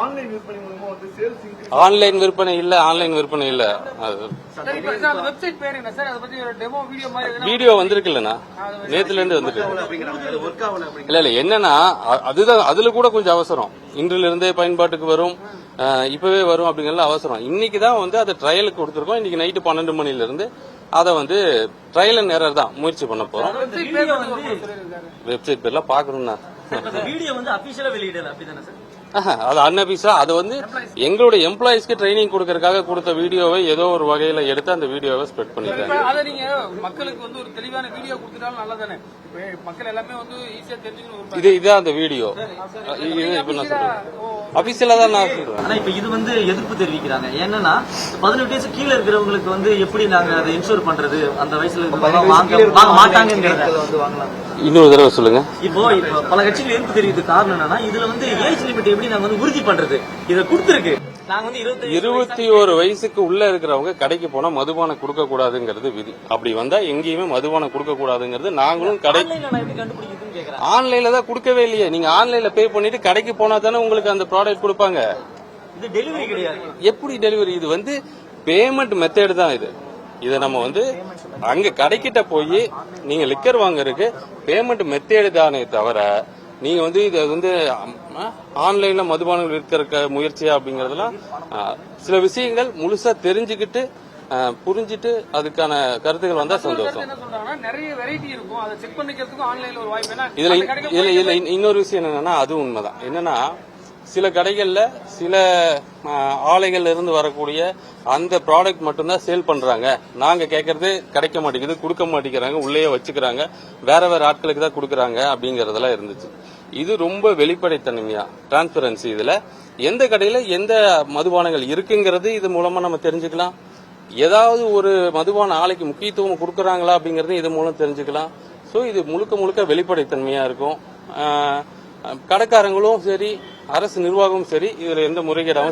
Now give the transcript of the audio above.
Online விற்பனை இல்ல, online விற்பனை இல்ல. வீடியோ வந்திருக்குல்லண்ணா, நேத்துல இருந்து வந்துட்டு இல்ல என்னன்னா அதுதான், அதுல கூட கொஞ்சம் அவசரம். இன்றில இருந்தே பயன்பாட்டுக்கு வரும், இப்பவே வரும் அப்படிங்கறது அவசரம். இன்னைக்குதான் வந்து அதை ட்ரையலுக்கு கொடுத்துருக்கோம். இன்னைக்கு நைட்டு 12 மணில இருந்து அதை வந்து ட்ரையல் அண்ட் எரர் தான் முயற்சி பண்ண போறோம். வெப்சைட் பேர்லாம் பாக்கணும்னா அது அன்அபிஷா, அது வந்து எங்களுடைய எம்ப்ளாயிஸ்க்கு ட்ரைனிங் கொடுக்கறதுக்காக கொடுத்த வீடியோவை ஏதோ ஒரு வகையில எடுத்து அந்த வீடியோவை ஸ்ப்ரெட் பண்ணிருக்காங்க. அதை நீங்க மக்களுக்கு வந்து ஒரு தெளிவான வீடியோ கொடுத்துட்டாலும் நல்லதானே, மக்கள் எல்லாமே வந்து ஈஸியா தெரிஞ்சுக்கணும். இதான் அந்த வீடியோ. இப்ப நான் சொல்றேன் அபிஷியலா தான் நான் சொல்றேன். ஆனா இப்ப இது வந்து எதிர்ப்பு தெரிவிக்கிறாங்க. ஏன்னா 18 வயசு கீழே இருக்கிறவங்களுக்கு வந்து எப்படி நாங்க அதை இன்சூர் பண்றது, அந்த வயசுல வாங்க மாட்டாங்கிறத இன்னொரு தடவை சொல்லுங்க. இப்போ பல கட்சிகள் எதிர்ப்பு தெரிவித்து காரணம் என்னன்னா, இதுல வந்து ஏஜ் லிமிட் எப்படி நாங்க வந்து உறுதி பண்றது, இதை கொடுத்துருக்கு. நாங்க வந்து 21 வயசுக்கு உள்ள இருக்கிறவங்க கடைக்கு போனா மதுபானம் கொடுக்க கூடாதுங்கிறது விதி. அப்படி வந்தா எங்கேயுமே மதுபானம் கொடுக்க கூடாதுங்கிறது நாங்களும் கடை ஆன்லைன்ல தான் கொடுக்கவே இல்லையே. நீங்க ஆன்லைன்ல பே பண்ணிட்டு கடைக்கு போனா தானே உங்களுக்கு அந்த ப்ராடக்ட் கொடுப்பாங்க. இது டெலிவரி கிடையாது. எப்படி டெலிவரி? இது வந்து பேமெண்ட் மெத்தட் தான். இதை நம்ம வந்து அங்க கடைக்கிட்ட போய் நீங்க லிக்கர் வாங்குறதுக்கு பேமெண்ட் மெத்தேடு தானே தவிர, நீங்க வந்து இதை வந்து ஆன்லைன்ல மதுபானங்கள் விற்கிற முயற்சியா அப்படிங்கறதுலாம் சில விஷயங்கள் முழுசா தெரிஞ்சுக்கிட்டு புரிஞ்சிட்டு அதுக்கான கருத்துக்கள் வந்தா சந்தோஷம். இதுல இன்னொரு விஷயம் என்னன்னா, அது உண்மைதான். என்னன்னா சில கடைகள்ல சில ஆலைகள்ல இருந்து வரக்கூடிய அந்த ப்ராடக்ட் மட்டும்தான் சேல் பண்றாங்க. நாங்க கேட்கறது கிடைக்க மாட்டேங்குது, கொடுக்க மாட்டேங்கிறாங்க, உள்ளேயே வச்சுக்கிறாங்க, வேற வேற ஆட்களுக்கு தான் கொடுக்கறாங்க அப்படிங்கறதெல்லாம் இருந்துச்சு. இது ரொம்ப வெளிப்படைத்தன்மையா, டிரான்ஸ்பரன்சி. இதுல எந்த கடையில எந்த மதுபானங்கள் இருக்குங்கிறது இது மூலமா நம்ம தெரிஞ்சுக்கலாம். ஏதாவது ஒரு மதுபான ஆலைக்கு முக்கியத்துவம் கொடுக்கறாங்களா அப்படிங்கறது இது மூலம் தெரிஞ்சுக்கலாம். சோ இது முழுக்க முழுக்க வெளிப்படைத்தன்மையா இருக்கும். கடைக்காரங்களும் சரி, அரசு நிர்வாகமும் சரி, இதுல எந்த முறைகேடாவும்